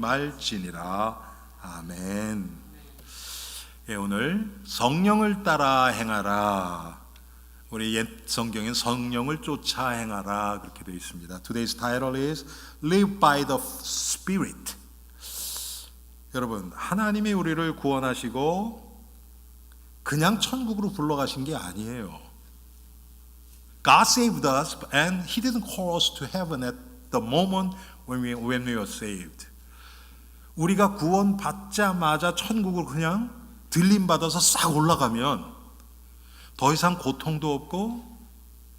말지니라. 아멘. 예, 오늘 성령을 따라 행하라. 우리 옛 성경엔 성령을 쫓아 행하라 그렇게 되어 있습니다. Today's title is Live by the Spirit. 여러분, 하나님이 우리를 구원하시고 그냥 천국으로 불러가신 게 아니에요. God saved us and He didn't call us to heaven at the moment when we were saved. 우리가 구원 받자마자 천국을 그냥 들림받아서 싹 올라가면 더 이상 고통도 없고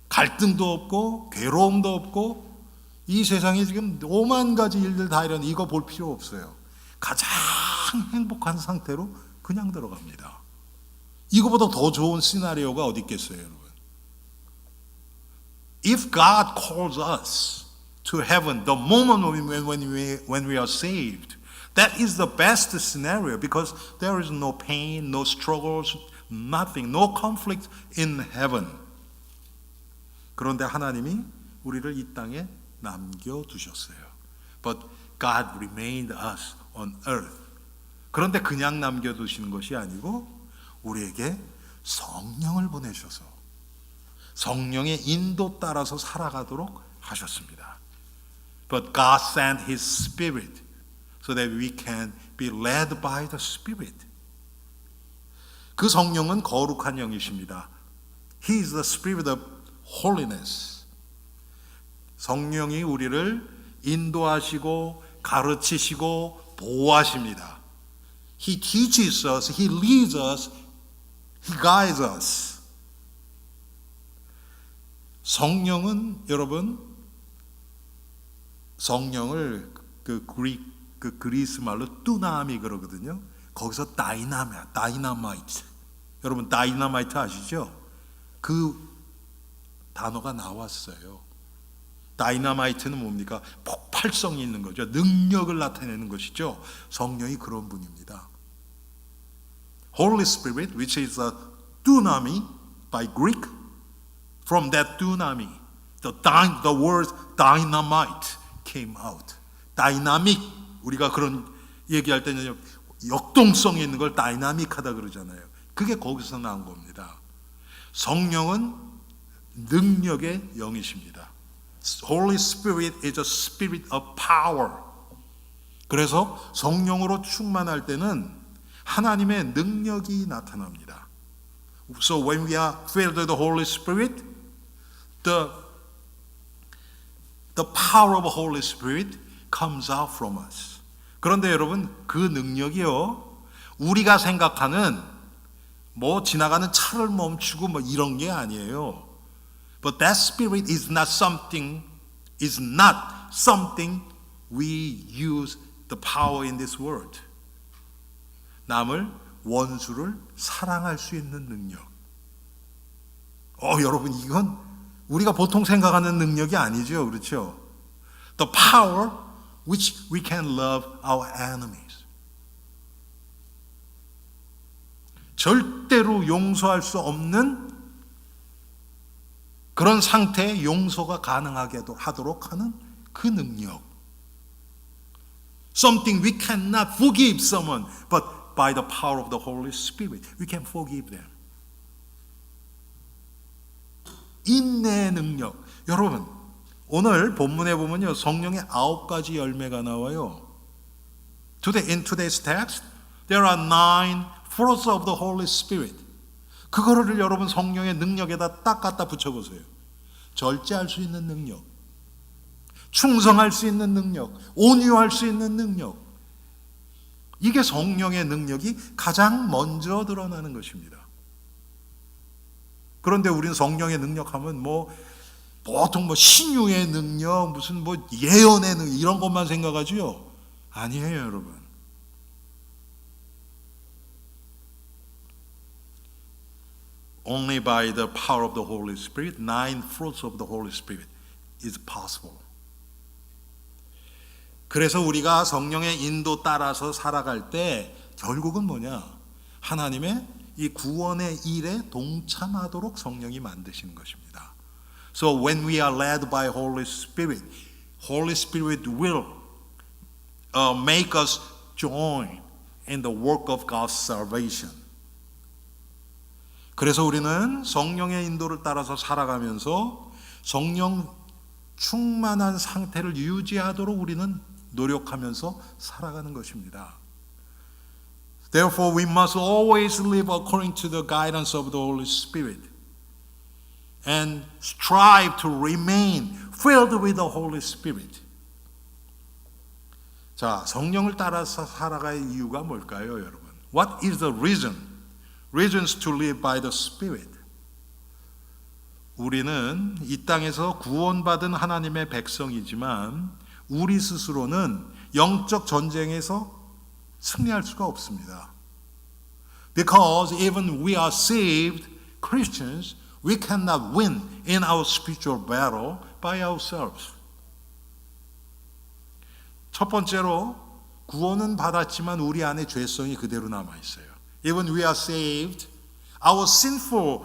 갈등도 없고 괴로움도 없고 이 세상에 지금 5만 가지 일들 다 이런 이거 볼 필요 없어요. 가장 행복한 상태로 그냥 들어갑니다. 이거보다 더 좋은 시나리오가 어디 있겠어요, 여러분? If God calls us to heaven the moment when we are saved, that is the best scenario because there is no pain, no struggles, nothing, no conflict in heaven. 그런데 하나님이 우리를 이 땅에 남겨두셨어요. But God remained us on earth. 그런데 그냥 남겨두시는 것이 아니고 우리에게 성령을 보내셔서 성령의 인도 따라서 살아가도록 하셨습니다. But God sent His Spirit so that we can be led by the Spirit. 그 성령은 거룩한 영이십니다. He is the Spirit of holiness. 성령이 우리를 인도하시고 가르치시고 보호하십니다. He teaches us, He leads us, He guides us. 성령은 여러분, 성령을 그 그리스 말로 뚜나미 그러거든요. 거기서 다이나마이트. 여러분 다이나마이트 아시죠? 그 단어가 나왔어요. 다이나마이트는 뭡니까? 폭발성이 있는 거죠. 능력을 나타내는 것이죠. 성령이 그런 분입니다. Holy Spirit, which is a dunami by Greek, from that dunami, the word dynamite came out. 다이나믹, 우리가 그런 얘기할 때는 역동성이 있는 걸 다이나믹하다 그러잖아요. 그게 거기서 나온 겁니다. 성령은 능력의 영이십니다. Holy Spirit is a spirit of power. 그래서 성령으로 충만할 때는 하나님의 능력이 나타납니다. So when we are filled with the Holy Spirit, the power of the Holy Spirit comes out from us. 그런데 여러분, 그 능력이요, 우리가 생각하는 뭐 지나가는 차를 멈추고 뭐 이런 게 아니에요. But that spirit is not something we use the power in this world. 남을, 원수를 사랑할 수 있는 능력. 여러분, 이건 우리가 보통 생각하는 능력이 아니죠. 그렇죠? The power which we can love our enemies. 절대로 용서할 수 없는 그런 상태의 용서가 가능하게 하도록 하는 그 능력. Something we cannot forgive someone, but by the power of the Holy Spirit, we can forgive them. 인내의 능력. 여러분, 오늘 본문에 보면요, 성령의 9가지 열매가 나와요. In today's text, there are 9 fruits of the Holy Spirit. 그거를 여러분 성령의 능력에다 딱 갖다 붙여보세요. 절제할 수 있는 능력, 충성할 수 있는 능력, 온유할 수 있는 능력. 이게 성령의 능력이 가장 먼저 드러나는 것입니다. 그런데 우리는 성령의 능력하면 보통 신유의 능력, 무슨 예언의 능력 이런 것만 생각하지요? 아니에요, 여러분. Only by the power of the Holy Spirit, 9 fruits of the Holy Spirit is possible. 그래서 우리가 성령의 인도 따라서 살아갈 때 결국은 뭐냐? 하나님의 이 구원의 일에 동참하도록 성령이 만드시는 것입니다. So when we are led by Holy Spirit will make us join in the work of God's salvation. 그래서 우리는 성령의 인도를 따라서 살아가면서 성령 충만한 상태를 유지하도록 우리는 노력하면서 살아가는 것입니다. Therefore, we must always live according to the guidance of the Holy Spirit and strive to remain filled with the Holy Spirit. 자, 성령을 따라서 살아갈 이유가 뭘까요, 여러분? What is the reason? Reasons to live by the Spirit. 우리는 이 땅에서 구원받은 하나님의 백성이지만 우리 스스로는 영적 전쟁에서 승리할 수가 없습니다. Because even we are saved Christians, we cannot win in our spiritual battle by ourselves. 첫 번째로 구원은 받았지만 우리 안에 죄성이 그대로 남아 있어요. Even we are saved, our sinful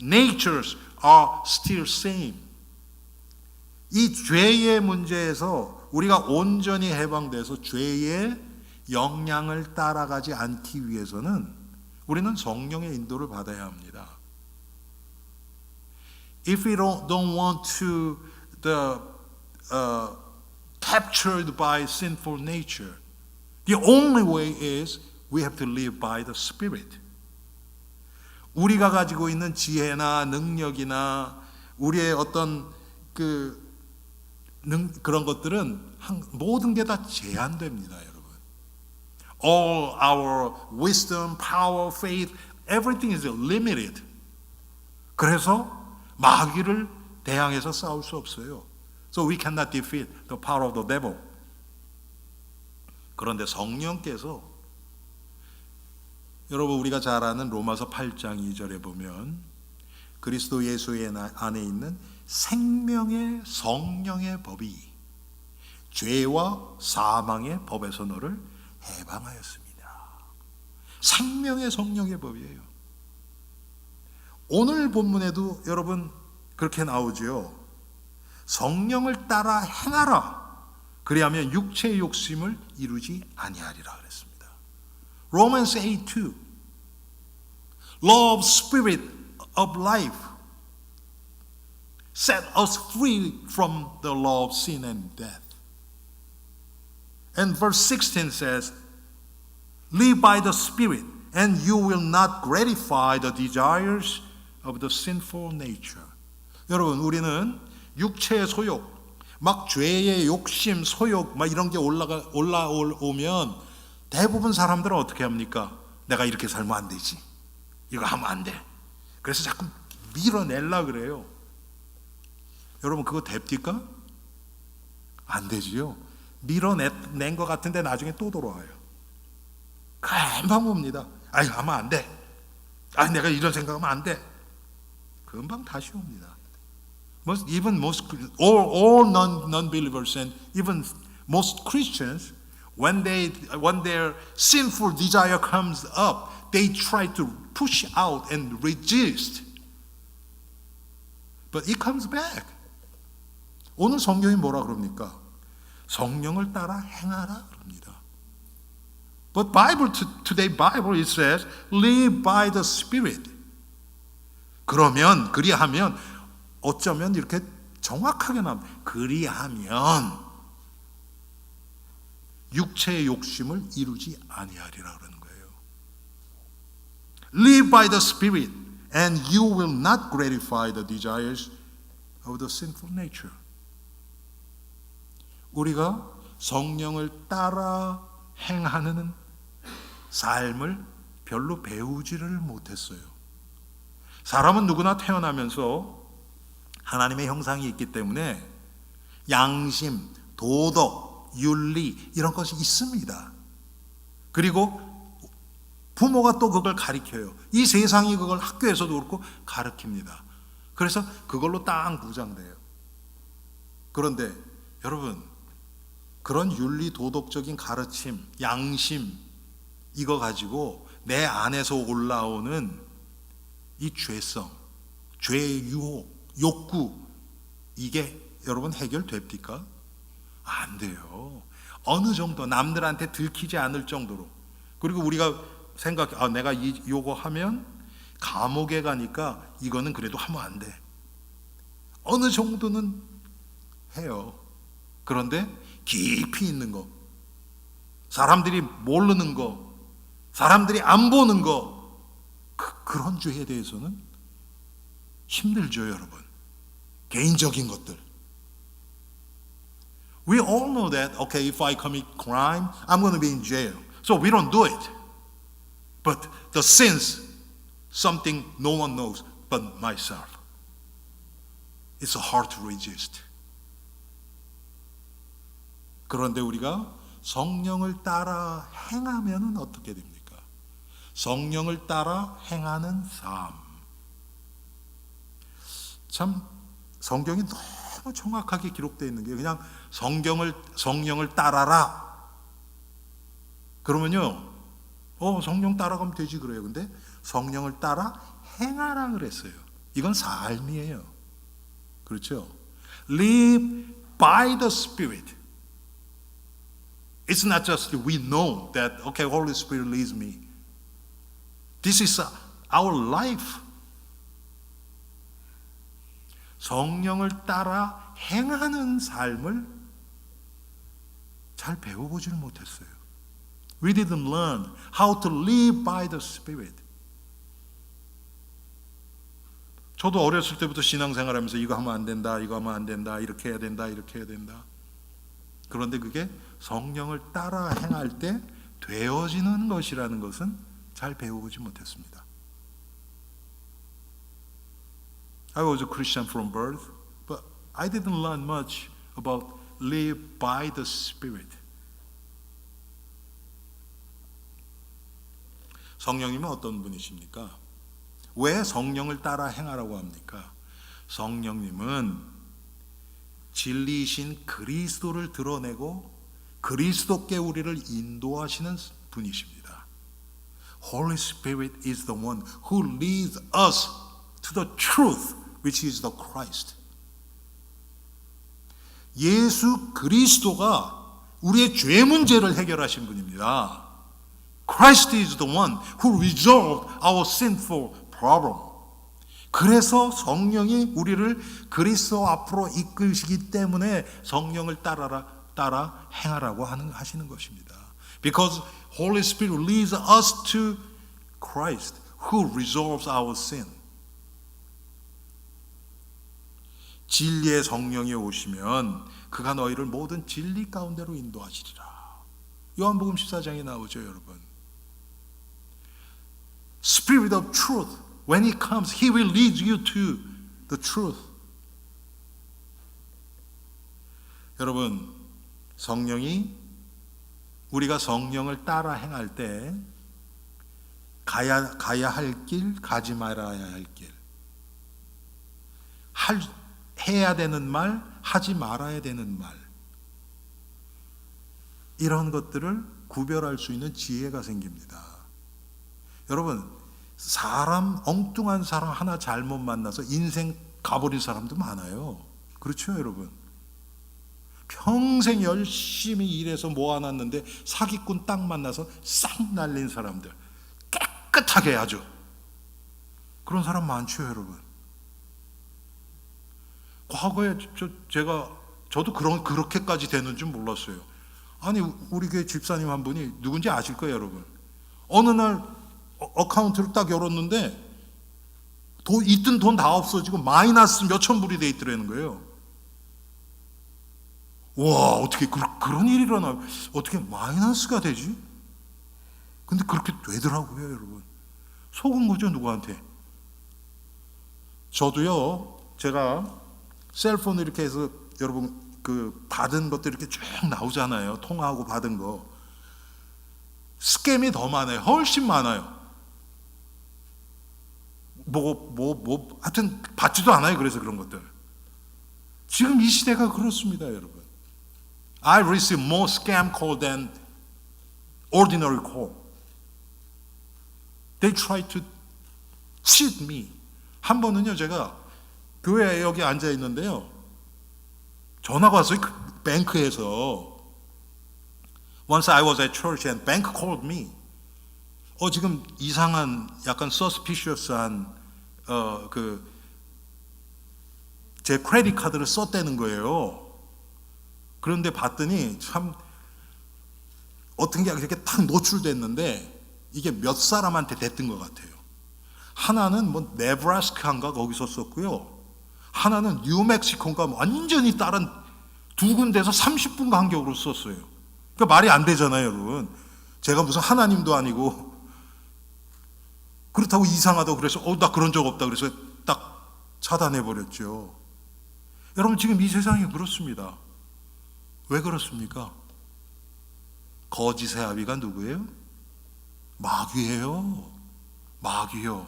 natures are still same. 이 죄의 문제에서 우리가 온전히 해방돼서 죄의 영향을 따라가지 않기 위해서는 우리는 성령의 인도를 받아야 합니다. If we don't want to captured by sinful nature, the only way is we have to live by the Spirit. 우리가 가지고 있는 지혜나 능력이나 우리의 어떤 그런 것들은 모든 게 다 제한됩니다, 여러분. All our wisdom, power, faith, everything is limited. 그래서 마귀를 대항해서 싸울 수 없어요. So we cannot defeat the power of the devil. 그런데 성령께서 여러분 우리가 잘 아는 로마서 8장 2절에 보면 그리스도 예수의 안에 있는 생명의 성령의 법이 죄와 사망의 법에서 너를 해방하였습니다. 생명의 성령의 법이에요. 오늘 본문에도 여러분 그렇게 나오죠. 성령을 따라 행하라. 그리하면 육체의 욕심을 이루지 아니하리라 그랬습니다. Romans 8:2 Love spirit of life set us free from the law of sin and death. And verse 16 says, live by the Spirit, and you will not gratify the desires of the sinful nature. 여러분, 우리는 육체의 소욕, 막 죄의 욕심, 소욕, 막 이런 게 올라오면 대부분 사람들은 어떻게 합니까? 내가 이렇게 살면 안 되지. 이거 하면 안 돼. 그래서 자꾸 밀어내려 그래요. 여러분, 그거 됩니까? 안 되지요. 밀어낸 것 같은데 나중에 또 돌아와요. 금방 옵니다. 아이, 하면 안 돼. 아, 내가 이런 생각하면 안 돼. 금방 다시 옵니다. All non-believers and even most Christians, when their sinful desire comes up, they try to push out and resist. But it comes back. 오늘 성경이 뭐라 그럽니까? 성령을 따라 행하라 그럽니다. But today Bible it says live by the Spirit. 그리하면 어쩌면 이렇게 정확하게 나옵니다. 그리하면 육체의 욕심을 이루지 아니하리라 그러는 거예요. Live by the Spirit and you will not gratify the desires of the sinful nature. 우리가 성령을 따라 행하는 삶을 별로 배우지를 못했어요. 사람은 누구나 태어나면서 하나님의 형상이 있기 때문에 양심, 도덕, 윤리 이런 것이 있습니다. 그리고 부모가 또 그걸 가르쳐요. 이 세상이 그걸 학교에서도 그렇고 가르칩니다. 그래서 그걸로 딱 무장돼요. 그런데 여러분, 그런 윤리 도덕적인 가르침, 양심 이거 가지고 내 안에서 올라오는 이 죄성, 죄의 유혹, 욕구 이게 여러분 해결됩니까? 안 돼요. 어느 정도 남들한테 들키지 않을 정도로. 그리고 우리가 생각해, 내가 요거 하면 감옥에 가니까 이거는 그래도 하면 안 돼. 어느 정도는 해요. 그런데 깊이 있는 거, 사람들이 모르는 거, 사람들이 안 보는 거, 그런 죄에 대해서는 힘들죠, 여러분. 개인적인 것들. We all know that, okay, if I commit crime, I'm going to be in jail. So we don't do it. But the sins, something no one knows but myself. It's hard to resist. 그런데 우리가 성령을 따라 행하면 어떻게 됩니까? 성령을 따라 행하는 삶. 참 성경이 너무 정확하게 기록되어 있는 게 그냥 성령을 따라라. 그러면요, 성령 따라가면 되지 그래요. 근데 성령을 따라 행하라 그랬어요. 이건 삶이에요. 그렇죠? Live by the Spirit. It's not just we know that, okay, Holy Spirit leads me. This is our life. 성령을 따라 행하는 삶을 잘 배워보지를 못했어요. We didn't learn how to live by the Spirit. 저도 어렸을 때부터 신앙생활하면서 이거 하면 안 된다, 이거 하면 안 된다, 이렇게 해야 된다, 이렇게 해야 된다. 그런데 그게 성령을 따라 행할 때 되어지는 것이라는 것은 잘 배워보지 못했습니다. I was a Christian from birth, but I didn't learn much about live by the Spirit. 성령님은 어떤 분이십니까? 왜 성령을 따라 행하라고 합니까? 성령님은 진리이신 그리스도를 드러내고 그리스도께 우리를 인도하시는 분이십니다. Holy Spirit is the one who leads us to the truth, which is the Christ. 예수 그리스도가 우리의 죄 문제를 해결하신 분입니다. Christ is the one who resolved our sinful problem. 그래서 성령이 우리를 그리스도 앞으로 이끄시기 때문에 성령을 따라 행하라고 하시는 것입니다. Because Holy Spirit leads us to Christ who resolves our sin. 진리의 성령이 오시면 그가 너희를 모든 진리 가운데로 인도하시리라. 요한복음 14장에 나오죠, 여러분. Spirit of truth, when He comes, He will lead you to the truth. 여러분, 우리가 성령을 따라 행할 때 가야 할 길, 가지 말아야 할 길, 해야 되는 말, 하지 말아야 되는 말, 이런 것들을 구별할 수 있는 지혜가 생깁니다. 여러분, 엉뚱한 사람 하나 잘못 만나서 인생 가버린 사람도 많아요. 그렇죠, 여러분? 평생 열심히 일해서 모아놨는데 사기꾼 딱 만나서 싹 날린 사람들, 깨끗하게 아주 그런 사람 많죠, 여러분. 과거에 저도 그렇게까지 되는 줄 몰랐어요. 아니, 우리 교회 집사님 한 분이 누군지 아실 거예요, 여러분. 어느 날 어카운트를 딱 열었는데 있던 돈 다 없어지고 마이너스 몇천 불이 돼 있더라는 거예요. 와, 어떻게 그런 일이 일어나? 어떻게 마이너스가 되지? 근데 그렇게 되더라고요, 여러분. 속은 거죠, 누구한테? 저도요, 제가 셀폰을 이렇게 해서 여러분 받은 것들 이렇게 쭉 나오잖아요. 통화하고 받은 거. 스캠이 더 많아요. 훨씬 많아요. 하여튼 받지도 않아요. 그래서 그런 것들. 지금 이 시대가 그렇습니다, 여러분. I receive more scam call than ordinary call. They try to cheat me. 한 번은요, 제가 교회에 여기 앉아 있는데요, 전화가 왔어요. 뱅크에서. Once I was at church and bank called me. 지금 이상한 약간 suspicious한 제 크레딧 카드를 썼다는 거예요. 그런데 봤더니 참 어떤 게 이렇게 딱 노출됐는데 이게 몇 사람한테 됐던 것 같아요. 하나는 뭐 네브라스카인가 거기서 썼고요. 하나는 뉴멕시코인가 완전히 다른 두 군데에서 30분 간격으로 썼어요. 그러니까 말이 안 되잖아요, 여러분. 제가 무슨 하나님도 아니고 그렇다고 이상하다고 그래서 나 그런 적 없다 그래서 딱 차단해 버렸죠. 여러분 지금 이 세상이 그렇습니다. 왜 그렇습니까? 거짓의 아비가 누구예요? 마귀예요. 마귀요.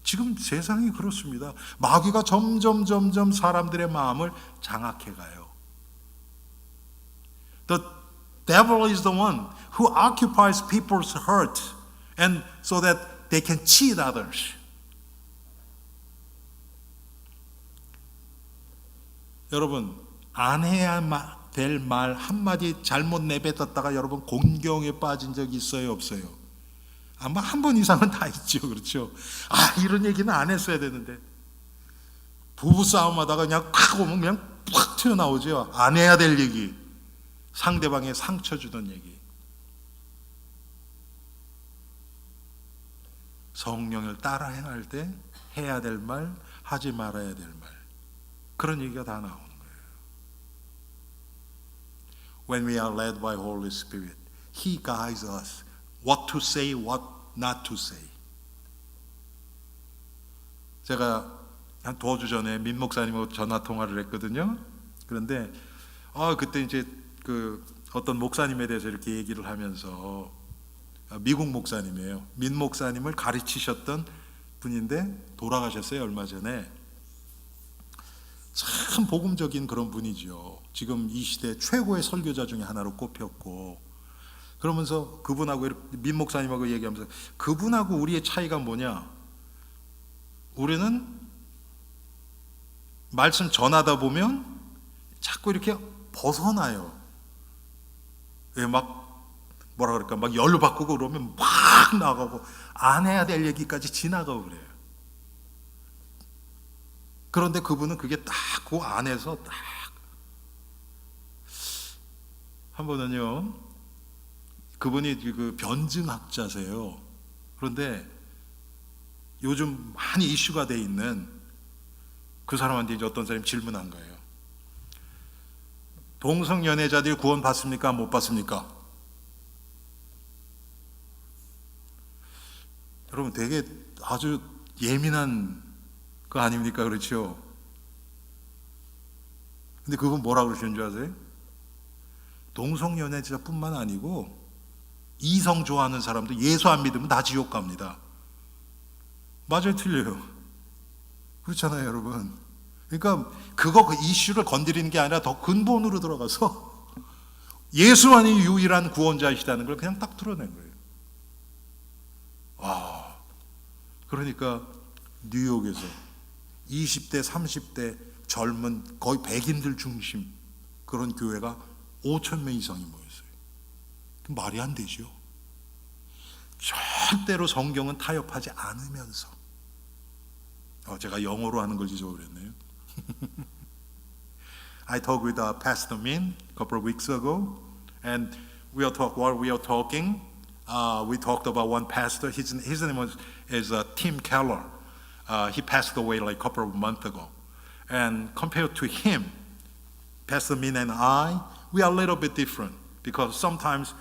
지금 세상이 그렇습니다. 마귀가 점점 사람들의 마음을 장악해 가요. The devil is the one who occupies people's heart and so that they can cheat others. 여러분, 안 해야 될 말 한마디 잘못 내뱉었다가 여러분 곤경에 빠진 적 있어요, 없어요? 아마 한 번 이상은 다 있죠, 그렇죠? 이런 얘기는 안 했어야 되는데. 부부싸움 하다가 그냥 콱 오면 그냥 팍 튀어나오죠. 안 해야 될 얘기. 상대방에 상처 주던 얘기. 성령을 따라 행할 때 해야 될 말, 하지 말아야 될 말. 그런 얘기가 다 나오는 거예요. When we are led by Holy Spirit, He guides us what to say, what not to say. 제가 한 2주 전에 민 목사님하고 전화 통화를 했거든요. 그런데 그때 이제 어떤 목사님에 대해서 이렇게 얘기를 하면서 미국 목사님이에요. 민 목사님을 가르치셨던 분인데 돌아가셨어요, 얼마 전에. 참 복음적인 그런 분이죠. 지금 이 시대 최고의 설교자 중에 하나로 꼽혔고, 그러면서 그분하고 민 목사님하고 얘기하면서 그분하고 우리의 차이가 뭐냐? 우리는 말씀 전하다 보면 자꾸 이렇게 벗어나요. 뭐라 그럴까? 막 열로 바꾸고 그러면 막 나가고 안 해야 될 얘기까지 지나가고 그래요. 그런데 그분은 그게 딱 그 안에서 딱 한 번은요, 그분이 그 변증학자세요. 그런데 요즘 많이 이슈가 돼 있는 그 사람한테 이제 어떤 사람이 질문한 거예요. 동성 연애자들이 구원 받습니까? 못 받습니까? 여러분 되게 아주 예민한 거 아닙니까? 그렇죠? 근데 그분 뭐라고 그러시는 줄 아세요? 동성 연애자뿐만 아니고 이성 좋아하는 사람도 예수 안 믿으면 다 지옥 갑니다. 맞아요, 틀려요? 그렇잖아요, 여러분. 그러니까 그 이슈를 건드리는 게 아니라 더 근본으로 들어가서 예수만이 유일한 구원자이시다는 걸 그냥 딱 드러낸 거예요. 그러니까 뉴욕에서 20대, 30대 젊은 거의 백인들 중심 그런 교회가 5,000명 이상이 모였어요. 말이 안 되죠. 절대로 성경은 타협하지 않으면서. 제가 영어로 하는 걸 잊어버렸네요. I talked with Pastor Min a couple of weeks ago, and while we are talking, we talked about one pastor. His name is Tim Keller. He passed away like a couple of months ago. And compared to him, Pastor Min and I, we are a little bit different because sometimes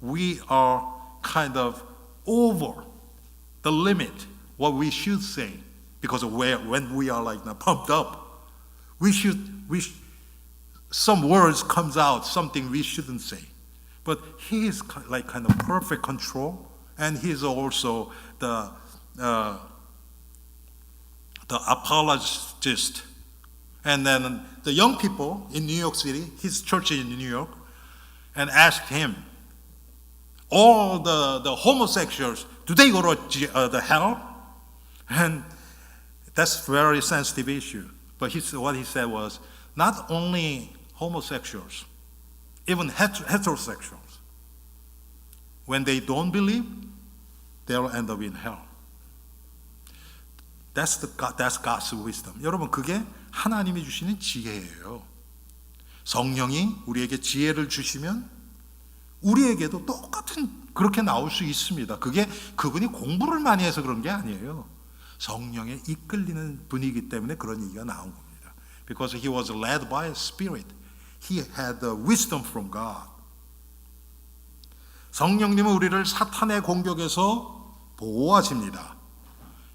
we are kind of over the limit what we should say because of when we are like pumped up, some words comes out something we shouldn't say. But he is like kind of perfect control, and he is also the apologist. And then the young people in New York City, his church in New York, and asked him, all the homosexuals, do they go to the hell? And that's a very sensitive issue. But what he said was, not only homosexuals, even heterosexual, when they don't believe, they'll end up in hell. That's God's wisdom. 여러분, 그게 하나님이 주시는 지혜예요. 성령이 우리에게 지혜를 주시면 우리에게도 똑같은 그렇게 나올 수 있습니다. 그게 그분이 공부를 많이 해서 그런 게 아니에요. 성령에 이끌리는 분이기 때문에 그런 얘기가 나온 겁니다. Because he was led by a spirit. He had the wisdom from God. 성령님은 우리를 사탄의 공격에서 보호하십니다.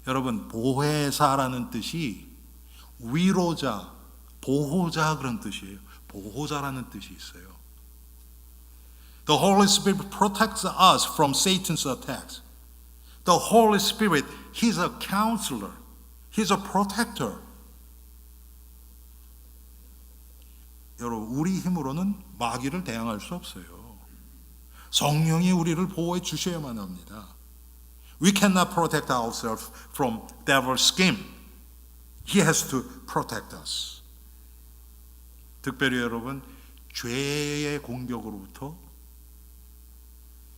여러분, 보혜사라는 뜻이 위로자, 보호자 그런 뜻이에요. 보호자라는 뜻이 있어요. The Holy Spirit protects us from Satan's attacks. The Holy Spirit, He's a counselor. He's a protector. 여러분, 우리 힘으로는 마귀를 대항할 수 없어요. 성령이 우리를 보호해 주셔야만 합니다. We cannot protect ourselves from devil's scheme. He has to protect us. 특별히 여러분, 죄의 공격으로부터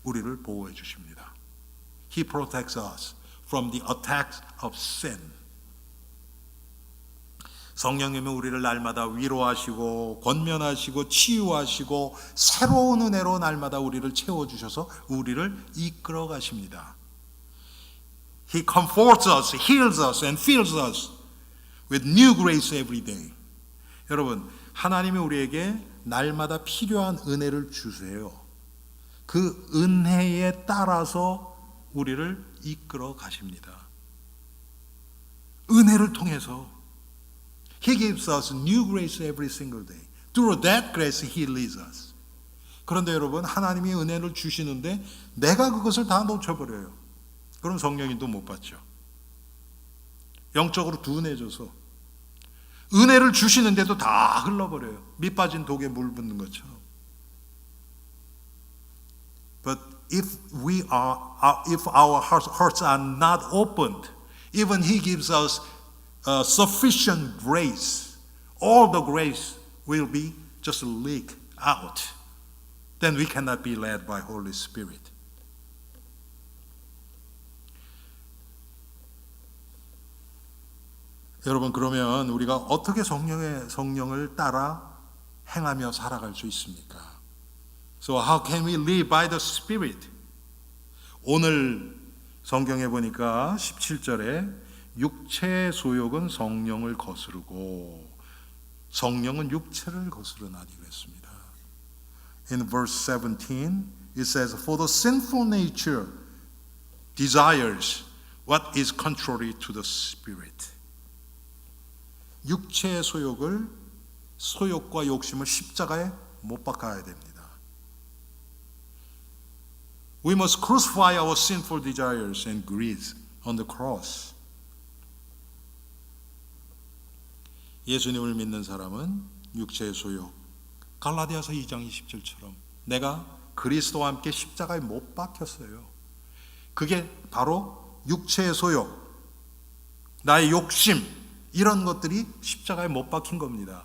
우리를 보호해 주십니다. He protects us from the attacks of sin. 성령님은 우리를 날마다 위로하시고 권면하시고 치유하시고 새로운 은혜로 날마다 우리를 채워주셔서 우리를 이끌어 가십니다. He comforts us, heals us and fills us with new grace every day. 여러분, 하나님이 우리에게 날마다 필요한 은혜를 주세요. 그 은혜에 따라서 우리를 이끌어 가십니다. 은혜를 통해서 He gives us new grace every single day. Through that grace He leads us. 그런데 여러분, 하나님이 은혜를 주시는데 내가 그것을 다 놓쳐버려요. 그럼 성령님도 못 받죠. 영적으로 둔해져서 은혜를 주시는데도 다 흘러버려요. 밑 빠진 독에 물 붓는 것처럼. But if our hearts are not opened, even He gives us sufficient grace, all the grace will be just leak out. Then we cannot be led by Holy Spirit. 여러분, 그러면 우리가 어떻게 성령을 따라 행하며 살아갈 수 있습니까? So how can we live by the Spirit? 오늘 성경에 보니까 17절에 육체의 소욕은 성령을 거스르고 성령은 육체를 거스르나니 그랬습니다. In verse 17 it says, For the sinful nature desires what is contrary to the Spirit. 육체의 소욕과 욕심을 십자가에 못 박아야 됩니다. We must crucify our sinful desires and greeds on the cross. 예수님을 믿는 사람은 육체의 소욕, 갈라디아서 2장 20절처럼 내가 그리스도와 함께 십자가에 못 박혔어요. 그게 바로 육체의 소욕, 나의 욕심, 이런 것들이 십자가에 못 박힌 겁니다.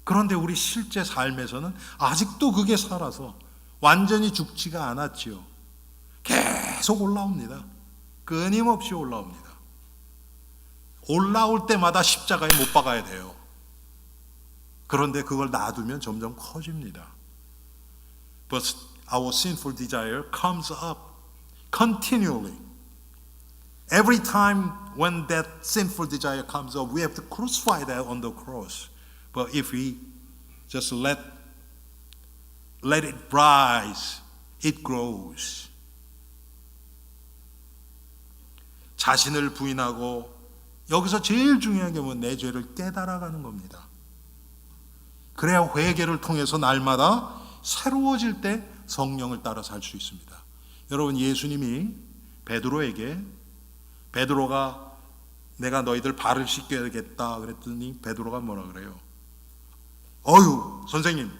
그런데 우리 실제 삶에서는 아직도 그게 살아서 완전히 죽지가 않았지요. 계속 올라옵니다. 끊임없이 올라옵니다. 올라올 때마다 십자가에 못 박아야 돼요. 그런데 그걸 놔두면 점점 커집니다. But our sinful desire comes up continually. Every time when that sinful desire comes up, we have to crucify that on the cross. But if we just let it rise, it grows. 자신을 부인하고 여기서 제일 중요한 게 내 죄를 깨달아가는 겁니다. 그래야 회개를 통해서 날마다 새로워질 때 성령을 따라 살 수 있습니다. 여러분, 예수님이 베드로가 내가 너희들 발을 씻겨야겠다 그랬더니 베드로가 뭐라 그래요? 어휴, 선생님,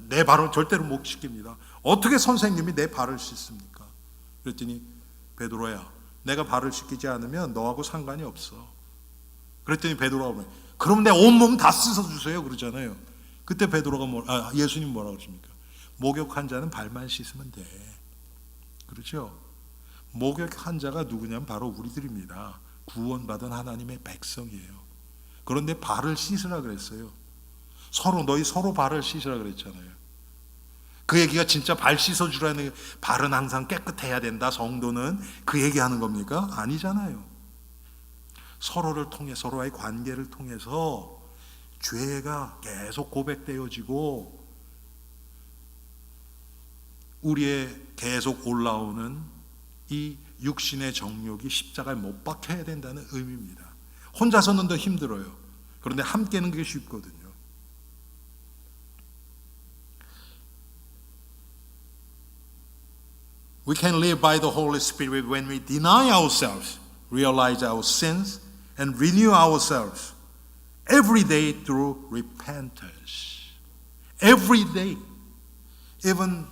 내 발은 절대로 못 씻깁니다. 어떻게 선생님이 내 발을 씻습니까? 그랬더니 베드로야, 내가 발을 씻기지 않으면 너하고 상관이 없어. 그랬더니 베드로가 뭐래? 그럼 내 온몸 다 씻어주세요 그러잖아요. 그때 예수님 뭐라 그러십니까? 목욕한 자는 발만 씻으면 돼. 그렇죠? 목욕한 자가 누구냐면 바로 우리들입니다. 구원받은 하나님의 백성이에요. 그런데 발을 씻으라 그랬어요. 너희 서로 발을 씻으라 그랬잖아요. 그 얘기가 진짜 발 씻어주라는, 발은 항상 깨끗해야 된다, 성도는, 그 얘기하는 겁니까? 아니잖아요. 서로를 통해, 서로의 관계를 통해서 죄가 계속 고백되어지고 우리의 계속 올라오는 이 육신의 정욕이 십자가에 못 박혀야 된다는 의미입니다. 혼자서는 더 힘들어요. 그런데 함께는 그게 쉽거든요. We can live by the Holy Spirit when we deny ourselves, realize our sins, and renew ourselves every day through repentance. Every day. Even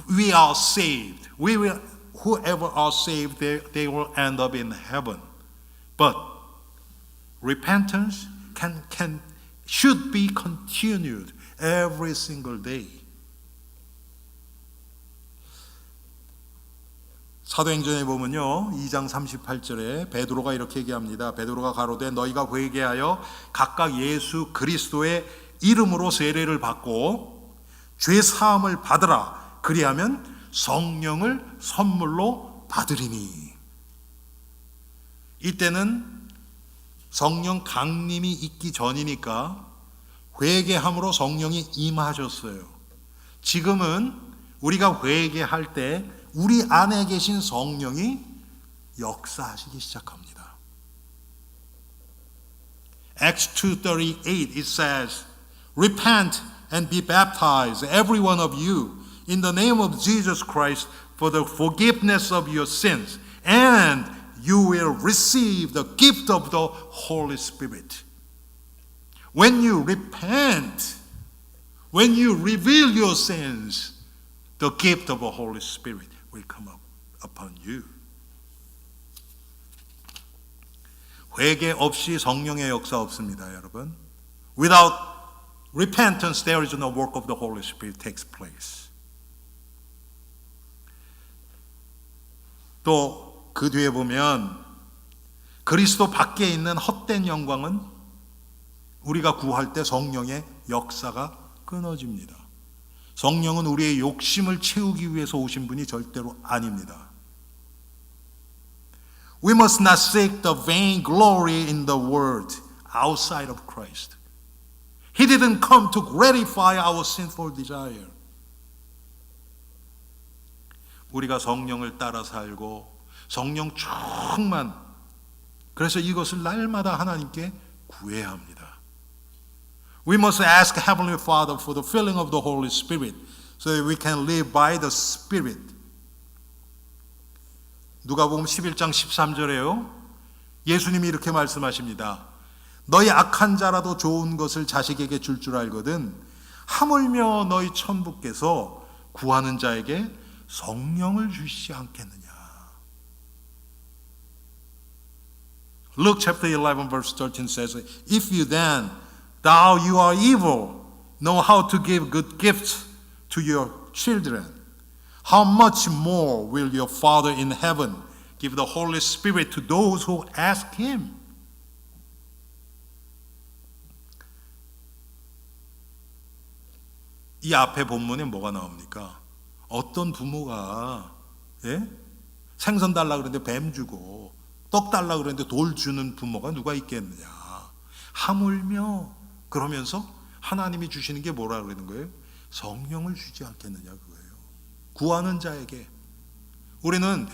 we are saved. Whoever are saved, they will end up in heaven. But repentance should be continued every single day. 사도행전에 보면요, 2장 38절에 베드로가 이렇게 얘기합니다. 베드로가 가로되 너희가 회개하여 각각 예수 그리스도의 이름으로 세례를 받고 죄 사함을 받으라. 그리하면 성령을 선물로 받으리니. 이때는 성령 강림이 있기 전이니까 회개함으로 성령이 임하셨어요. 지금은 우리가 회개할 때 우리 안에 계신 성령이 역사하시기 시작합니다. Acts 2:38 it says, Repent and be baptized, every one of you, in the name of Jesus Christ for the forgiveness of your sins, and you will receive the gift of the Holy Spirit. When you repent, when you reveal your sins, the gift of the Holy Spirit will come up upon you. 회개 없이 성령의 역사 없습니다, 여러분. Without repentance, there is no work of the Holy Spirit takes place. 또 그 뒤에 보면 그리스도 밖에 있는 헛된 영광은 우리가 구할 때 성령의 역사가 끊어집니다. 성령은 우리의 욕심을 채우기 위해서 오신 분이 절대로 아닙니다. We must not seek the vain glory in the world outside of Christ. He didn't come to gratify our sinful desire. 우리가 성령을 따라 살고 성령 충만, 그래서 이것을 날마다 하나님께 구해야 합니다. We must ask Heavenly Father for the filling of the Holy Spirit so that we can live by the Spirit. 누가복음 11장 13절에요. 예수님이 이렇게 말씀하십니다. 너희 악한 자라도 좋은 것을 자식에게 줄 알거든 하물며 너희 천부께서 구하는 자에게 성령을 주시지 않겠느냐. Luke chapter 11 verse 13 says, If you then, thou you are evil, know how to give good gifts to your children, how much more will your Father in heaven give the Holy Spirit to those who ask Him? 이 앞에 본문에 뭐가 나옵니까? 어떤 부모가 생선 달라 그러는데 뱀 주고 떡 달라 그러는데 돌 주는 부모가 누가 있겠느냐. 하물며 그러면서 하나님이 주시는 게 뭐라 그러는 거예요? 성령을 주지 않겠느냐 그거예요. 구하는 자에게. 우리는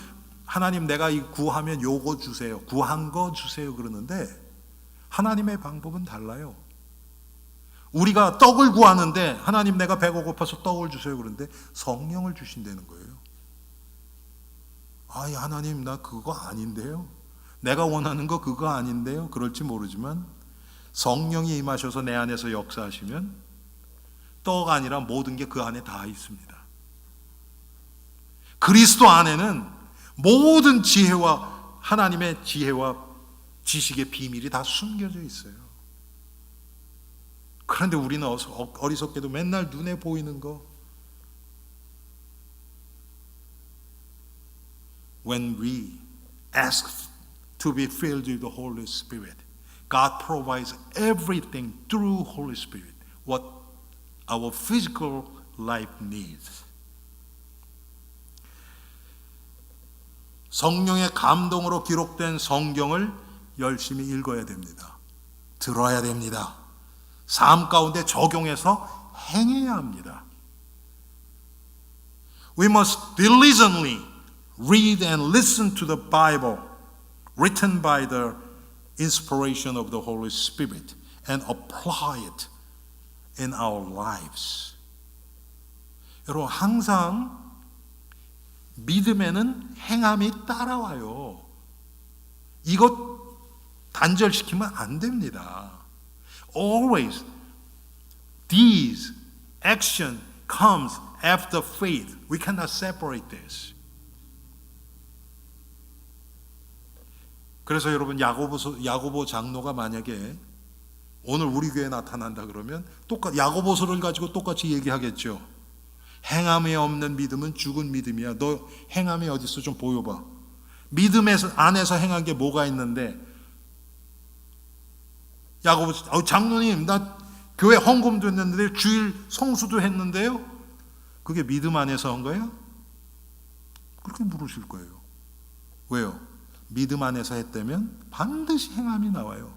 하나님 내가 구하면 요거 주세요. 구한 거 주세요 그러는데 하나님의 방법은 달라요. 우리가 떡을 구하는데 하나님 내가 배가 고파서 떡을 주세요 그러는데 성령을 주신다는 거예요. 아이 하나님 나 그거 아닌데요. 내가 원하는 거 그거 아닌데요. 그럴지 모르지만 성령이 임하셔서 내 안에서 역사하시면 떡 아니라 모든 게 그 안에 다 있습니다. 그리스도 안에는 모든 지혜와 하나님의 지혜와 지식의 비밀이 다 숨겨져 있어요. 그런데 우리는 어리석게도 맨날 눈에 보이는 거, when we ask to be filled with the Holy Spirit, God provides everything through Holy Spirit, what our physical life needs. 성령의 감동으로 기록된 성경을 열심히 읽어야 됩니다. 들어야 됩니다. 삶 가운데 적용해서 행해야 합니다. We must diligently read and listen to the Bible written by the inspiration of the Holy Spirit and apply it in our lives. 여러분, 항상 믿음에는 행함이 따라와요. 이것 단절시키면 안 됩니다. Always these action comes after faith. We cannot separate this. 그래서 여러분, 야고보 장로가 만약에 오늘 우리 교회에 나타난다 그러면 야고보서를 가지고 똑같이 얘기하겠죠. 행함이 없는 믿음은 죽은 믿음이야. 너 행함이 어디 있어? 좀 보여봐. 믿음 안에서 행한 게 뭐가 있는데? 야고보, 장로님, 나 교회 헌금도 했는데 주일 성수도 했는데요. 그게 믿음 안에서 한 거예요? 그렇게 물으실 거예요. 왜요? 믿음 안에서 했다면 반드시 행함이 나와요.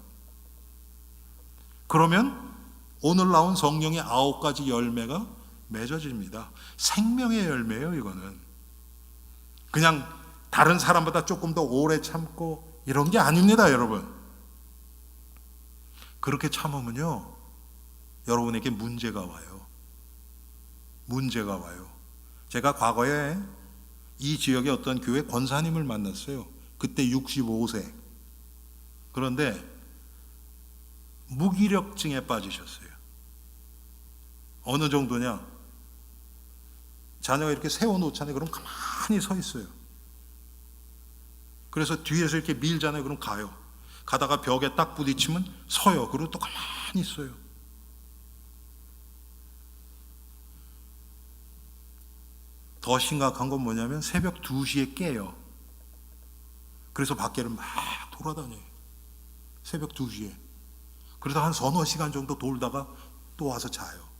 그러면 오늘 나온 성령의 9가지 열매가 맺어집니다. 생명의 열매예요, 이거는. 그냥 다른 사람보다 조금 더 오래 참고 이런 게 아닙니다, 여러분. 그렇게 참으면요, 여러분에게 문제가 와요. 문제가 와요. 제가 과거에 이 지역의 어떤 교회 권사님을 만났어요. 그때 65세. 그런데 무기력증에 빠지셨어요. 어느 정도냐? 자녀가 이렇게 세워놓잖아요. 그럼 가만히 서 있어요. 그래서 뒤에서 이렇게 밀잖아요. 그럼 가요. 가다가 벽에 딱 부딪히면 서요. 그리고 또 가만히 있어요. 더 심각한 건 뭐냐면 새벽 2시에 깨요. 그래서 밖에를 막 돌아다녀요. 새벽 2시에. 그러다 한 서너 시간 정도 돌다가 또 와서 자요.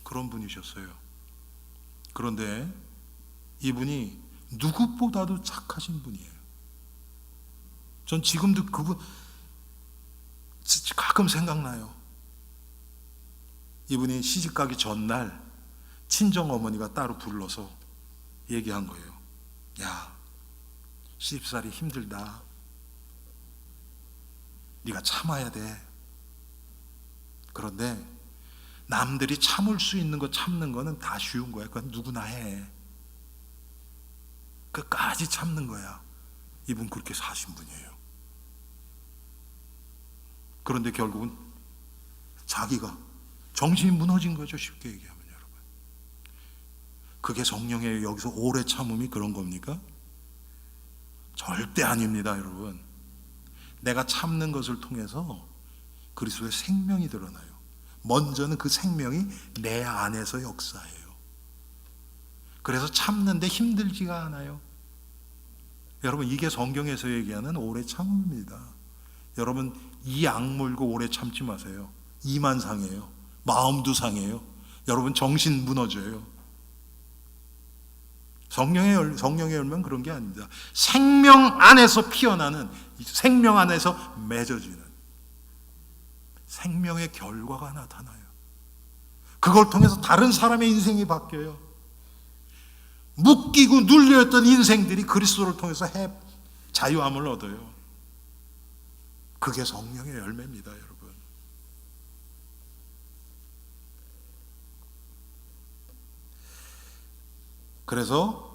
그런 분이셨어요. 그런데 이분이 누구보다도 착하신 분이에요. 전 지금도 그분 가끔 생각나요. 이분이 시집가기 전날 친정어머니가 따로 불러서 얘기한 거예요. 야, 시집살이 힘들다. 네가 참아야 돼. 그런데 남들이 참을 수 있는 거 참는 거는 다 쉬운 거야. 그건 누구나 해. 끝까지 참는 거야. 이분 그렇게 사신 분이에요. 그런데 결국은 자기가 정신이 무너진 거죠. 쉽게 얘기하면 여러분. 그게 성령의 여기서 오래 참음이 그런 겁니까? 절대 아닙니다, 여러분. 내가 참는 것을 통해서 그리스도의 생명이 드러나요. 먼저는 그 생명이 내 안에서 역사해요. 그래서 참는데 힘들지가 않아요. 여러분, 이게 성경에서 얘기하는 오래 참음입니다. 여러분, 이 악물고 오래 참지 마세요. 이만 상해요. 마음도 상해요. 여러분, 정신 무너져요. 성령의 열매는 그런 게 아닙니다. 생명 안에서 피어나는, 생명 안에서 맺어지는 생명의 결과가 나타나요. 그걸 통해서 다른 사람의 인생이 바뀌어요. 묶이고 눌려있던 인생들이 그리스도를 통해서 자유함을 얻어요. 그게 성령의 열매입니다, 여러분. 그래서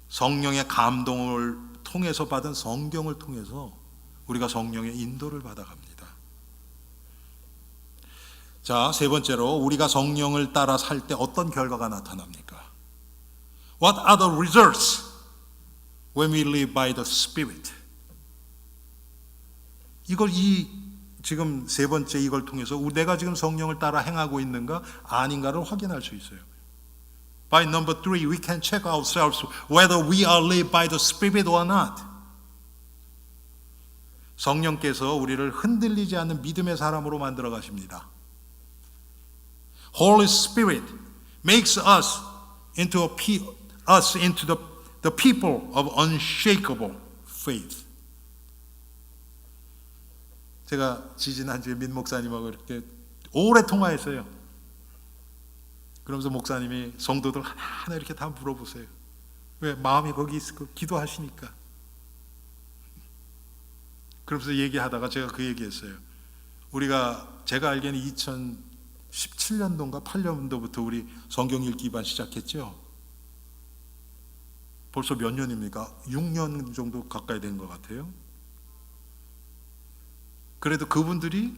성령의 감동을 통해서 받은 성경을 통해서 우리가 성령의 인도를 받아갑니다. 자, 세 번째로 우리가 성령을 따라 살 때 어떤 결과가 나타납니까? What are the results when we live by the Spirit? 지금 세 번째 이걸 통해서 내가 지금 성령을 따라 행하고 있는가 아닌가를 확인할 수 있어요. By number 3, we can check ourselves whether we are led by the Spirit or not. 성령께서 우리를 흔들리지 않는 믿음의 사람으로 만들어 가십니다. Holy Spirit makes us into the people of unshakable faith. 제가 지지난주에 민 목사님하고 이렇게 오래 통화했어요. 그러면서 목사님이 성도들 하나하나 이렇게 다 물어보세요. 왜? 마음이 거기 있고 기도하시니까. 그러면서 얘기하다가 제가 그 얘기했어요. 제가 알기에는 2017년도인가 8년도부터 우리 성경 읽기 반 시작했죠. 벌써 몇 년입니까? 6년 정도 가까이 된 것 같아요. 그래도 그분들이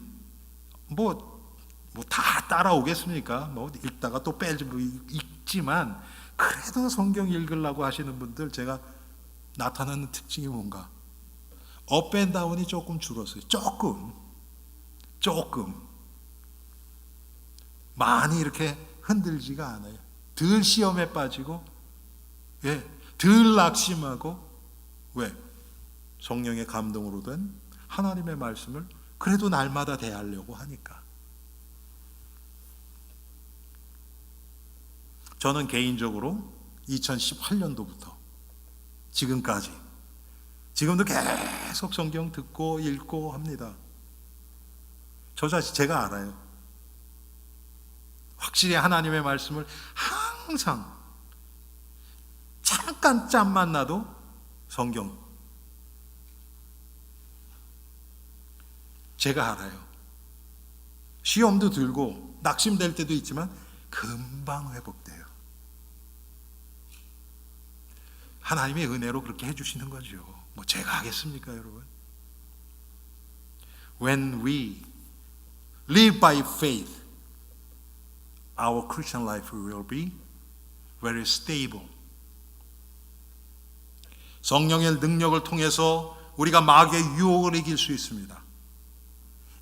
다 따라오겠습니까? 읽다가 또 빼지 읽지만 그래도 성경 읽으려고 하시는 분들 제가 나타나는 특징이 뭔가? 업 앤 다운이 조금 줄었어요. 조금 많이 이렇게 흔들지가 않아요. 덜 시험에 빠지고 덜 낙심하고 왜? 성령의 감동으로 된 하나님의 말씀을 그래도 날마다 대하려고 하니까. 저는 개인적으로 2018년도부터 지금까지 지금도 계속 성경 듣고 읽고 합니다. 저 자신 제가 알아요. 확실히 하나님의 말씀을 항상 잠깐 짬만 나도 성경 제가 알아요. 시험도 들고 낙심될 때도 있지만 금방 회복돼요. 하나님의 은혜로 그렇게 해주시는 거죠. 제가 하겠습니까, 여러분? When we live by faith, our Christian life will be very stable. 성령의 능력을 통해서 우리가 마귀의 유혹을 이길 수 있습니다.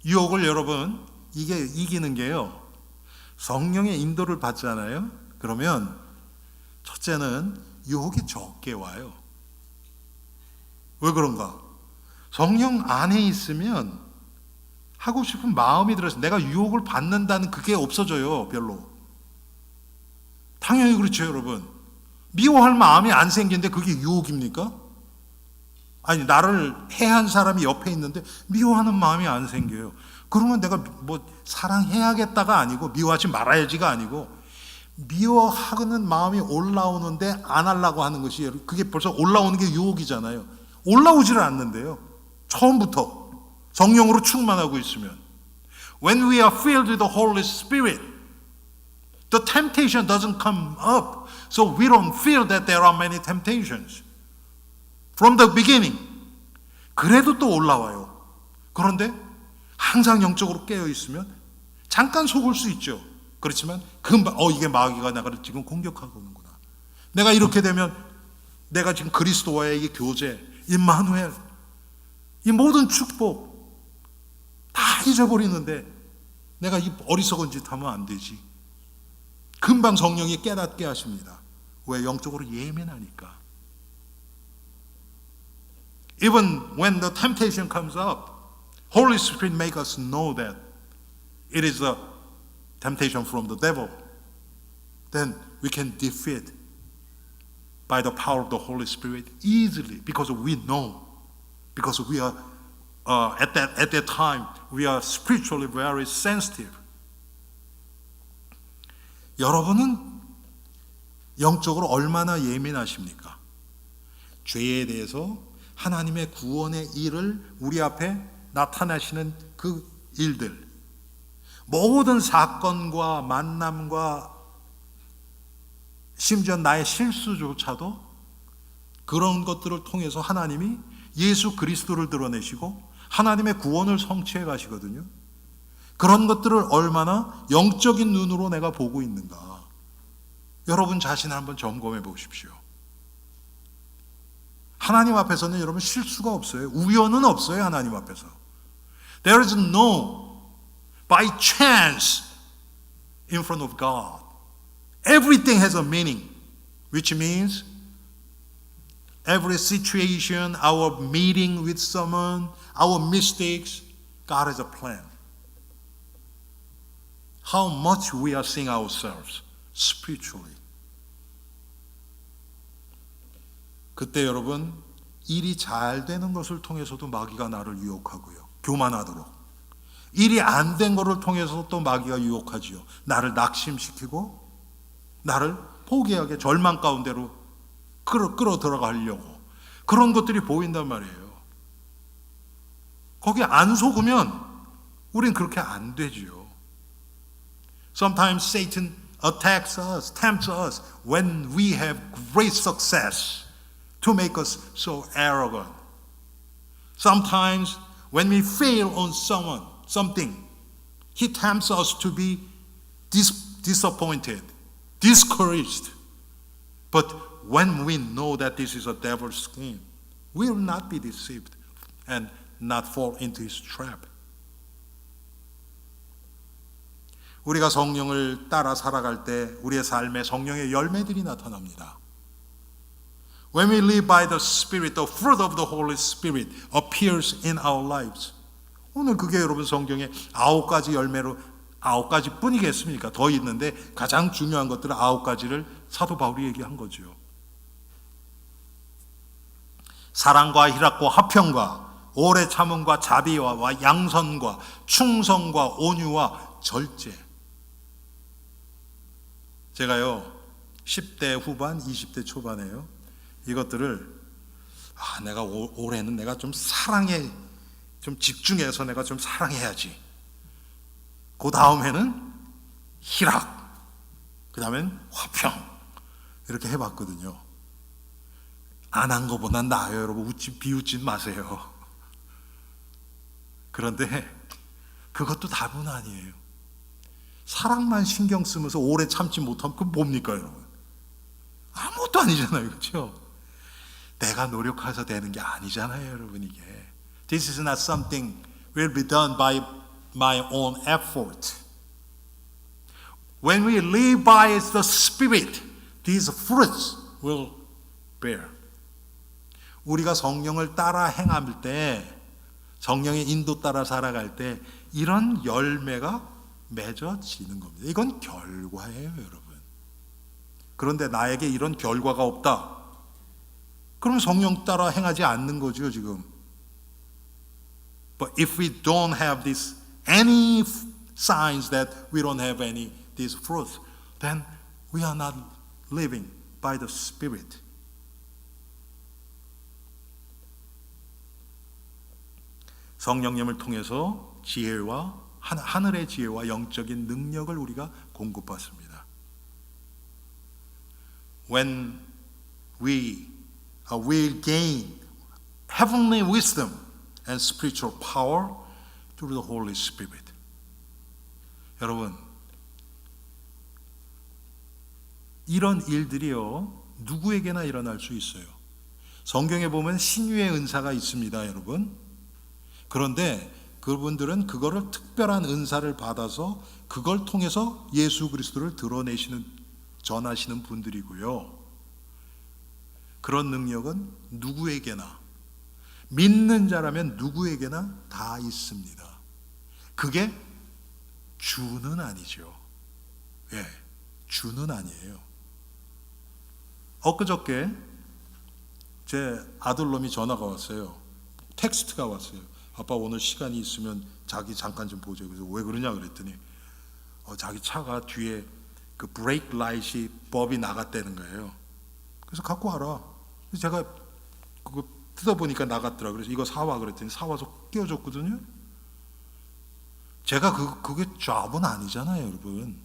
유혹을 여러분 이게 이기는 게요. 성령의 인도를 받잖아요. 그러면 첫째는 유혹이 적게 와요. 왜 그런가? 성령 안에 있으면 하고 싶은 마음이 들어서 내가 유혹을 받는다는 그게 없어져요. 별로. 당연히 그렇죠, 여러분. 미워할 마음이 안 생기는데 그게 유혹입니까? 아니, 나를 해한 사람이 옆에 있는데 미워하는 마음이 안 생겨요. 그러면 내가 사랑해야겠다가 아니고 미워하지 말아야지가 아니고 미워하는 마음이 올라오는데 안 하려고 하는 것이 그게 벌써 올라오는 게 유혹이잖아요. 올라오지를 않는데요. 처음부터 성령으로 충만하고 있으면 When we are filled with the Holy Spirit, the temptation doesn't come up. So we don't feel that there are many temptations. From the beginning. 그래도 또 올라와요. 그런데 항상 영적으로 깨어 있으면 잠깐 속을 수 있죠. 그렇지만 금방 이게 마귀가 나를 지금 공격하고 오는구나. 내가 이렇게 되면 내가 지금 그리스도와의 이 교제, 임마누엘, 이 모든 축복 다 잊어버리는데 내가 이 어리석은 짓 하면 안 되지. 금방 성령이 깨닫게 하십니다. 왜? 영적으로 예민하니까. Even when the temptation comes up, Holy Spirit make us know that it is a temptation from the devil. Then we can defeat by the power of the Holy Spirit easily because we know, because we are at that time we are spiritually very sensitive. 여러분은 영적으로 얼마나 예민하십니까? 죄에 대해서 하나님의 구원의 일을 우리 앞에 나타나시는 그 일들, 모든 사건과 만남과 심지어 나의 실수조차도 그런 것들을 통해서 하나님이 예수 그리스도를 드러내시고 하나님의 구원을 성취해 가시거든요. 그런 것들을 얼마나 영적인 눈으로 내가 보고 있는가. 여러분 자신을 한번 점검해 보십시오. 하나님 앞에서는 여러분 실수가 없어요. 우연은 없어요. 하나님 앞에서. There is no by chance in front of God. Everything has a meaning, which means every situation, our meeting with someone, our mistakes, God has a plan. How much we are seeing ourselves spiritually. 그때 여러분, 일이 잘 되는 것을 통해서도 마귀가 나를 유혹하고요. 교만하도록. 일이 안 된 것을 통해서 또 마귀가 유혹하지요. 나를 낙심시키고 나를 포기하게 절망 가운데로 끌어 들어가려고. 그런 것들이 보인단 말이에요. 거기에 안 속으면 우린 그렇게 안 되지요. Sometimes Satan attacks us, tempts us when we have great success to make us so arrogant. Sometimes when we fail on something, he tempts us to be disappointed, discouraged. But when we know that this is a devil's scheme, we will not be deceived and not fall into his trap. 우리가 성령을 따라 살아갈 때 우리의 삶에 성령의 열매들이 나타납니다. When we live by the Spirit, the fruit of the Holy Spirit appears in our lives. 오늘 그게 여러분 성경에 9가지 열매로 9가지 뿐이겠습니까? 더 있는데 가장 중요한 것들은 9가지를 사도 바울이 얘기한 거죠. 사랑과 희락과 화평과 오래 참음과 자비와 양선과 충성과 온유와 절제. 제가요 10대 후반 20대 초반에요 이것들을 내가 올해는 내가 좀 사랑에 좀 집중해서 내가 좀 사랑해야지. 그 다음에는 희락, 그 다음엔 화평 이렇게 해봤거든요. 안 한 것보다 나아요. 여러분 비웃지 마세요. 그런데 그것도 답은 아니에요. 사랑만 신경 쓰면서 오래 참지 못하면 그건 뭡니까 여러분? 아무것도 아니잖아요. 그렇죠? 내가 노력해서 되는 게 아니잖아요 여러분. 이게 This is not something will be done by my own effort. When we live by the Spirit, these fruits will bear. 우리가 성령을 따라 행할 때, 성령의 인도 따라 살아갈 때 이런 열매가 맺어지는 겁니다. 이건 결과예요, 여러분. 그런데 나에게 이런 결과가 없다. 그러면 성령 따라 행하지 않는 거죠, 지금. But if we don't have this any signs that we don't have any these fruits, then we are not living by the Spirit. 성령님을 통해서 지혜와 하늘의 지혜와 영적인 능력을 우리가 공급받습니다. When we will gain heavenly wisdom and spiritual power through the Holy Spirit. 여러분, 이런 일들이요 누구에게나 일어날 수 있어요. 성경에 보면 신유의 은사가 있습니다, 여러분. 그런데 그분들은 그거를 특별한 은사를 받아서 그걸 통해서 예수 그리스도를 전하시는 분들이고요. 그런 능력은 누구에게나, 믿는 자라면 누구에게나 다 있습니다. 그게 주는 아니죠. 예, 주는 아니에요. 엊그저께 제 아들놈이 전화가 왔어요. 텍스트가 왔어요. 아빠 오늘 시간이 있으면 자기 잠깐 좀 보자. 그래서 왜 그러냐 그랬더니 자기 차가 뒤에 그 브레이크 라이트이 법이 나갔다는 거예요. 그래서 갖고 와라. 그래서 제가 그거 뜯어보니까 나갔더라. 그래서 이거 사와 그랬더니 사와서 끼워줬거든요. 제가 그게 잡은 아니잖아요, 여러분.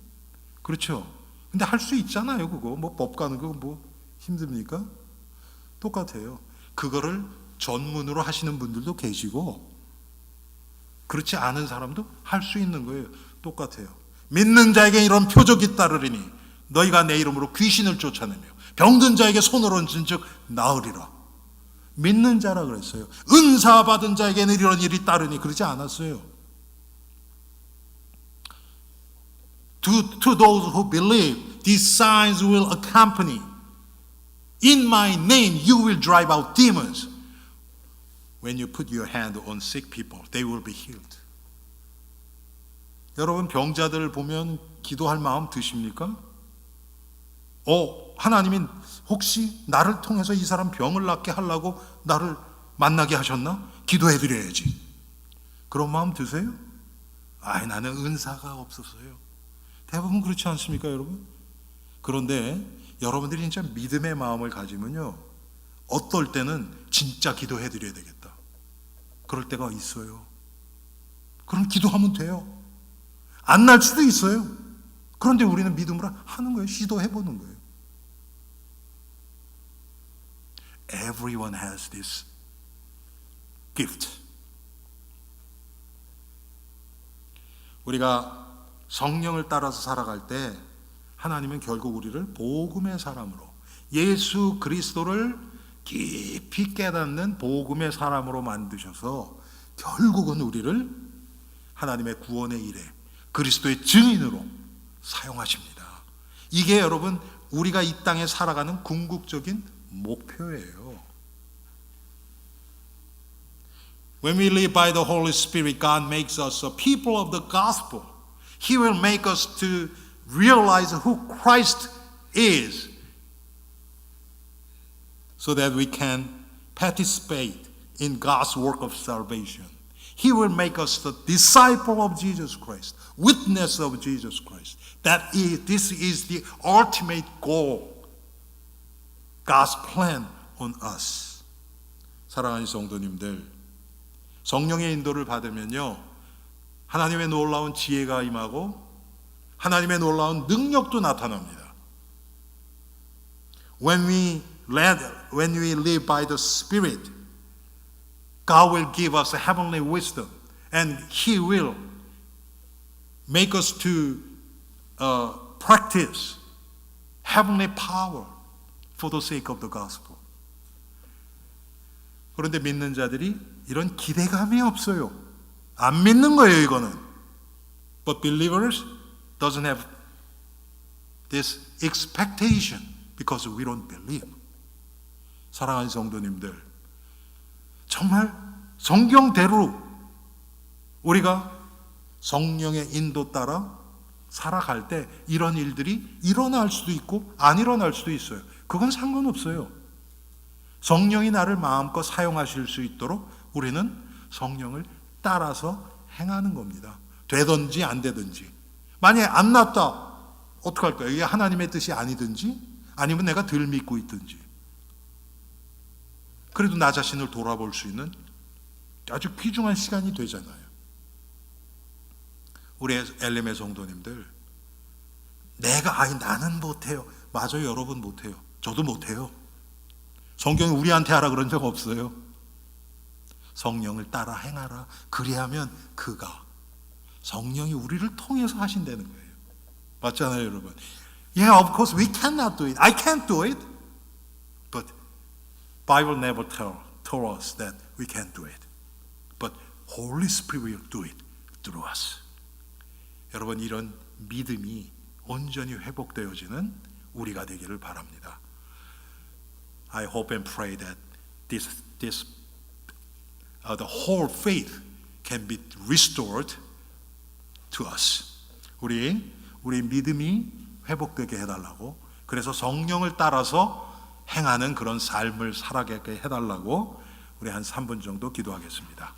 그렇죠? 근데 할 수 있잖아요, 그거. 뭐 법 가는 거 뭐 힘듭니까? 똑같아요. 그거를 전문으로 하시는 분들도 계시고 그렇지 않은 사람도 할 수 있는 거예요. 똑같아요. 믿는 자에게 이런 표적이 따르리니 너희가 내 이름으로 귀신을 쫓아내며 병든 자에게 손을 얹은 즉 나으리라. 믿는 자라 그랬어요. 은사 받은 자에게는 이런 일이 따르니 그러지 않았어요. To those who believe these signs will accompany. In my name you will drive out demons. When you put your hand on sick people, they will be healed. 여러분 병자들을 보면 기도할 마음 드십니까? 하나님이 혹시 나를 통해서 이 사람 병을 낫게 하려고 나를 만나게 하셨나? 기도해 드려야지. 그런 마음 드세요? 나는 은사가 없었어요. 대부분 그렇지 않습니까, 여러분? 그런데 여러분들이 진짜 믿음의 마음을 가지면요, 어떨 때는 진짜 기도해 드려야 되겠다. 그럴 때가 있어요. 그럼 기도하면 돼요. 안 날 수도 있어요. 그런데 우리는 믿음으로 하는 거예요. 시도해 보는 거예요. Everyone has this gift. 우리가 성령을 따라서 살아갈 때 하나님은 결국 우리를 복음의 사람으로, 예수 그리스도를 깊이 깨닫는 복음의 사람으로 만드셔서 결국은 우리를 하나님의 구원의 일에 그리스도의 증인으로 사용하십니다. 이게 여러분 우리가 이 땅에 살아가는 궁극적인 목표예요. When we live by the Holy Spirit, God makes us a people of the gospel. He will make us to realize who Christ is so that we can participate in God's work of salvation. He will make us the disciple of Jesus Christ, witness of Jesus Christ. This is the ultimate goal. God's plan on us. 사랑하는 성도님들, 성령의 인도를 받으면요, 하나님의 놀라운 지혜가 임하고 하나님의 놀라운 능력도 나타납니다. When we live by the Spirit, God will give us a heavenly wisdom, and He will make us to practice heavenly power for the sake of the gospel. 그런데 믿는 자들이 이런 기대감이 없어요. 안 믿는 거예요, 이거는. But believers doesn't have this expectation because we don't believe. 사랑하는 성도님들, 정말 성경대로 우리가 성령의 인도 따라 살아갈 때 이런 일들이 일어날 수도 있고 안 일어날 수도 있어요. 그건 상관없어요. 성령이 나를 마음껏 사용하실 수 있도록 우리는 성령을 따라서 행하는 겁니다. 되든지 안 되든지. 만약에 안 낫다, 어떡할 거예요? 이게 하나님의 뜻이 아니든지 아니면 내가 덜 믿고 있든지. 그래도 나 자신을 돌아볼 수 있는 아주 귀중한 시간이 되잖아요. 우리 엘렘의 성도님들, 나는 못해요. 맞아요, 여러분 못해요. 저도 못해요. 성경이 우리한테 하라 그런 적 없어요. 성령을 따라 행하라. 그리하면 그가, 성령이 우리를 통해서 하신다는 거예요. 맞잖아요, 여러분. Yeah, of course we cannot do it. I can't do it. But Bible never told us that we can't do it. But Holy Spirit will do it through us. 여러분, 이런 믿음이 온전히 회복되어지는 우리가 되기를 바랍니다. I hope and pray that the whole faith can be restored to us. 우리 믿음이 회복되게 해달라고, 그래서 성령을 따라서 행하는 그런 삶을 살아가게 해달라고 우리 한 3분 정도 기도하겠습니다.